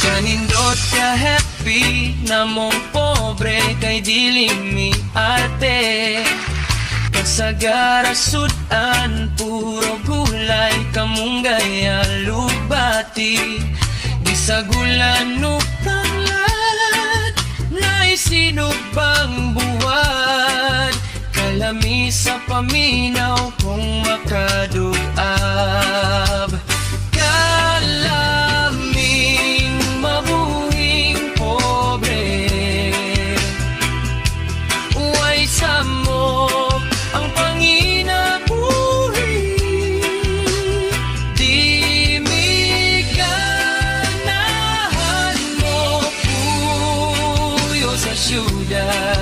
Kanindot ka happy na mong pobre kay dili mi arte. Kasagara sudan puro gulay kamong gaya lubati. Gisagulan no tanglad na isinubang buwan. Kalami sa paminaw kung makaduab. Kalaming mabuhing pobre, uway sa mo ang panginabuhi. Di mi ganahan mo puyo sa syudad.